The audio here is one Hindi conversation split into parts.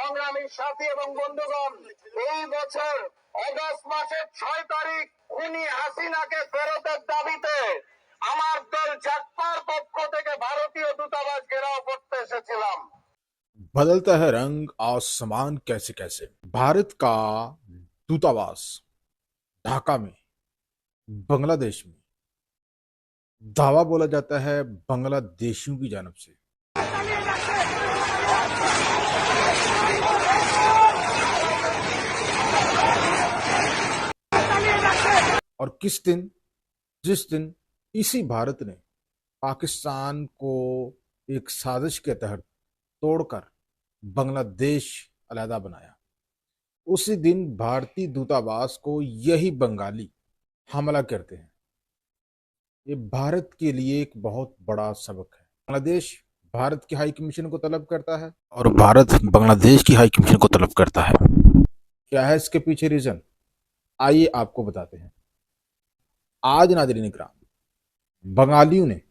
সংগ্রামী সাথী এবং বন্ধুগণ, এই বছর অগস্ট মাসের 6 তারিখ খুনি হাসিনাকে ফেরতের দাবিতে আমার দল জাটপার পক্ষ থেকে ভারতীয় দূতাবাস ঘেরাও করতে এসেছিলাম। बदलता है रंग आसमान कैसे कैसे। भारत का दूतावास ढाका में, बांग्लादेश में, दावा बोला जाता है बांग्लादेशियों की जानब से। और किस दिन, जिस दिन इसी भारत ने पाकिस्तान को एक साजिश के तहत तोड़कर बांग्लादेश अलहदा बनाया, उसी दिन भारतीय दूतावास को यही बंगाली हमला करते हैं। ये भारत के लिए एक बहुत बड़ा सबक है। बांग्लादेश भारत की हाई कमीशन को तलब करता है और भारत बांग्लादेश की हाई कमीशन को तलब करता है। क्या है इसके पीछे रीजन, आइए आपको बताते हैं। आज नाज़रीन इकराम, बंगालियों ने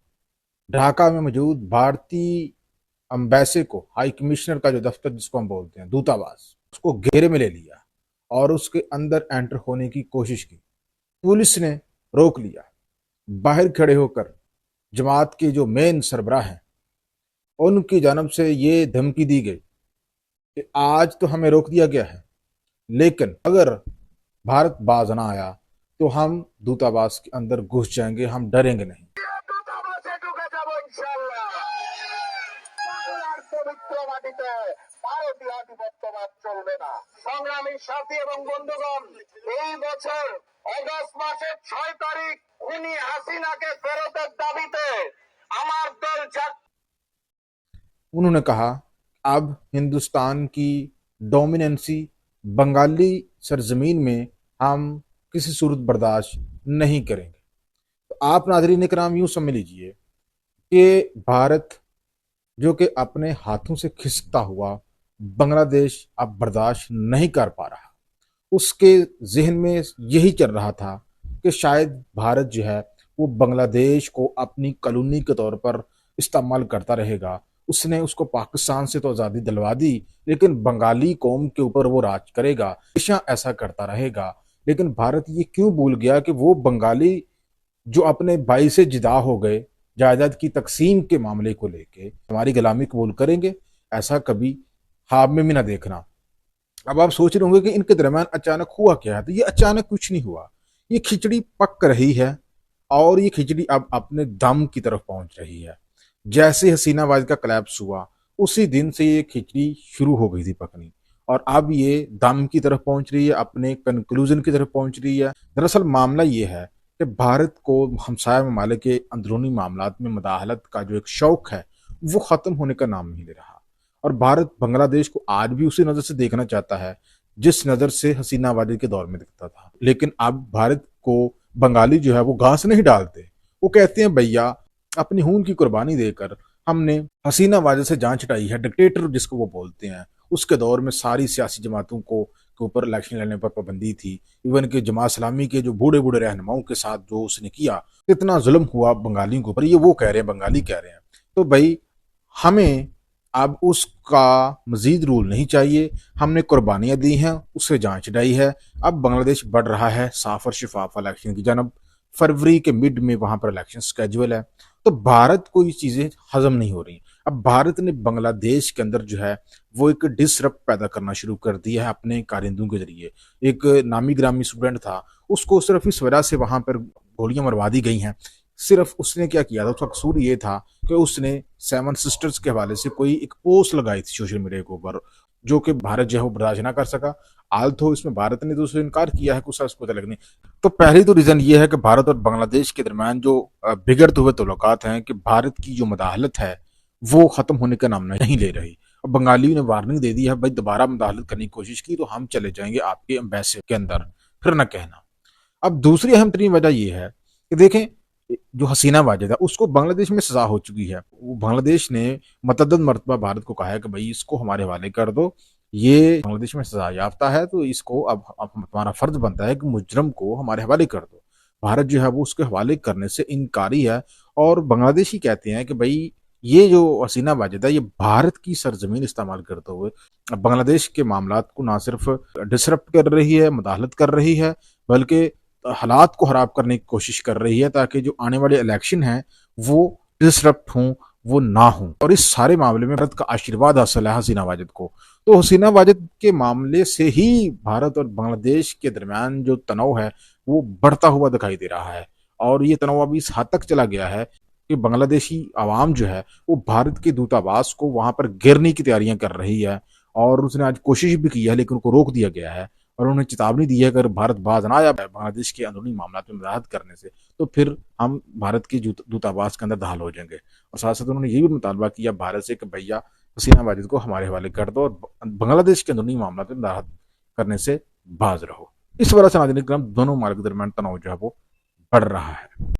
ढाका में मौजूद भारतीय एम्बेसी को, हाई कमिश्नर का जो दफ्तर जिसको हम बोलते हैं, दूतावास, उसको घेरे में ले लिया और उसके अंदर एंटर होने की कोशिश की। पुलिस ने रोक लिया। बाहर खड़े होकर जमात के जो मेन सरबराह हैं, उनकी जानब से ये धमकी दी गई कि आज तो हमें रोक दिया गया है, लेकिन अगर भारत बाज ना आया तो हम दूतावास के अंदर घुस जाएंगे, हम डरेंगे नहीं। দূতাবাসে ঢুকে যাব ইনশাআল্লাহ। বাংলার পবিত্র মাটিতে ভারতীয় আধিপত্যবাদ চলবে না। সংগ্রামী সাথী এবং বন্ধুগণ, এই বছর অগস্ট মাসের 6 তারিখ খুনি হাসিনাকে ফেরতের দাবিতে আমার দল उन्होंने कहा अब हिंदुस्तान की डोमिनेंसी बंगाली सरजमीन में हम किसी सूरत बर्दाश्त नहीं करेंगे। तो आप नाज़रीन इकराम यूँ समझ लीजिए कि भारत जो कि अपने हाथों से खिसकता हुआ बांग्लादेश अब बर्दाश्त नहीं कर पा रहा, उसके जहन में यही चल रहा था कि शायद भारत जो है वो बांग्लादेश को अपनी कॉलोनी के तौर पर इस्तेमाल करता रहेगा। उसने उसको पाकिस्तान से तो आज़ादी दिलवा दी, लेकिन बंगाली कौम के ऊपर वो राज करेगा, हमेशा ऐसा करता रहेगा। लेकिन भारत ये क्यों भूल गया कि वो बंगाली जो अपने भाई से जुदा हो गए जायदाद की तकसीम के मामले को लेके हमारी गुलामी कबूल करेंगे, ऐसा कभी ख्वाब में भी ना देखना। अब आप सोच रहे होंगे कि इनके दरमियान अचानक हुआ क्या है, तो ये अचानक कुछ नहीं हुआ। ये खिचड़ी पक रही है और ये खिचड़ी अब अपने दम की तरफ पहुंच रही है। जैसे हसीना वाइज का कलैप्स हुआ, उसी दिन से ये खिचड़ी शुरू हो गई थी पकनी, और अब ये दम की तरफ पहुंच रही है, अपने कंक्लूजन की तरफ पहुंच रही है। दरअसल मामला ये है कि भारत को हमसाया ममालिक के अंदरूनी मामलात में मुदाखलत का जो एक शौक है वो ख़त्म होने का नाम नहीं ले रहा, और भारत बांग्लादेश को आज भी उसी नज़र से देखना चाहता है जिस नज़र से हसीना वाजिद के दौर में दिखता था। लेकिन अब भारत को बंगाली जो है वो घास नहीं डालते, वो कहते हैं भैया अपनी खून की कुर्बानी देकर हमने हसीना वाजिद से जान छुटाई है। डिक्टेटर जिसको वो बोलते हैं, उसके दौर में सारी सियासी जमातों को के ऊपर इलेक्शन लड़ने पर पाबंदी थी। इवन के जमात इस्लामी के जो बूढ़े बूढ़े रहनुमाओं के साथ जो उसने किया, इतना जुल्म हुआ बंगालियों के ऊपर, ये वो कह रहे हैं, बंगाली कह रहे हैं। तो भाई हमें अब उसका मजीद रूल नहीं चाहिए। हमने कुर्बानियां दी हैं, उससे जान छुटाई है। अब बांग्लादेश बढ़ रहा है साफ और शिफाफ इलेक्शन की जानब। फरवरी के मिड में वहां पर इलेक्शन स्केड्यूल है, तो भारत को ये चीजें हजम नहीं हो रही। अब भारत ने बांग्लादेश के अंदर जो है वो एक डिसरप्ट पैदा करना शुरू कर दिया है अपने कारिंदों के जरिए। एक नामी ग्रामी स्टूडेंट था, उसको सिर्फ इस वजह से वहां पर गोलियां मरवा दी गई हैं, सिर्फ उसने क्या किया था, उसका कसूर ये था कि उसने सेवन सिस्टर्स के हवाले से कोई एक पोस्ट लगाई थी सोशल मीडिया के ऊपर, जो कि भारत जो है वो बर्दाश्त ना कर सका। आल तो इसमें भारत ने तो उससे इनकार किया है, कुछ उसको लगने। तो पहली तो रीजन ये है कि भारत और बांग्लादेश के दरमियान जो बिगड़ते हुए तल्लुकात हैं, कि भारत की जो मुदाखलत है वो खत्म होने का नाम नहीं ले रही। और बंगालियों ने वार्निंग दे दी है, भाई दोबारा मुदाखलत करने की कोशिश की तो हम चले जाएंगे आपके एम्बेसी के अंदर, फिर न कहना। अब दूसरी अहम तरीन वजह यह है कि देखें जो हसीना वाजिद है उसको बांग्लादेश में सजा हो चुकी है। वो बांग्लादेश ने मतअद्दद मरतबा भारत को कहा है कि भाई इसको हमारे हवाले कर दो, ये बांग्लादेश में सजा याफ्ता है, तो इसको अब हमारा फर्ज बनता है कि मुजरम को हमारे हवाले कर दो। भारत जो है वो उसके हवाले करने से इनकारी है, और बांग्लादेशी कहते हैं कि भाई ये जो हसीना वाजिद है, ये भारत की सरजमीन इस्तेमाल करते हुए बांग्लादेश के मामलात को ना सिर्फ डिसरप्ट कर रही है, मुदाखलत कर रही है, बल्कि हालात को खराब करने की कोशिश कर रही है ताकि जो आने वाले इलेक्शन हैं वो डिसरप्ट हों, वो ना हों। और इस सारे मामले में भारत का आशीर्वाद हासिल है हसीना वाजिद को। तो हसीना वाजिद के मामले से ही भारत और बांग्लादेश के दरमियान जो तनाव है वो बढ़ता हुआ दिखाई दे रहा है। और ये तनाव अभी इस हद तक चला गया है कि बांग्लादेशी आवाम जो है वो भारत के दूतावास को वहां पर घेरने की तैयारियां कर रही है। और उसने आज कोशिश भी की है लेकिन उनको रोक दिया गया है और उन्होंने चेतावनी दी है, अगर भारत बाज ना आया बांग्लादेश के अंदरूनी मामला में मदद करने से तो फिर हम भारत के दूतावास के अंदर दाखिल हो जाएंगे। और साथ साथ उन्होंने ये भी मुतालबा किया भारत से कि भैया हसीना वाजिद को हमारे हवाले कर दो और बांग्लादेश के अंदरूनी मामला में मदद करने से बाज रहो। इस वजह से नाज़रीन किराम दोनों मार्ग के दरमियान तनाव जो है वो बढ़ रहा है।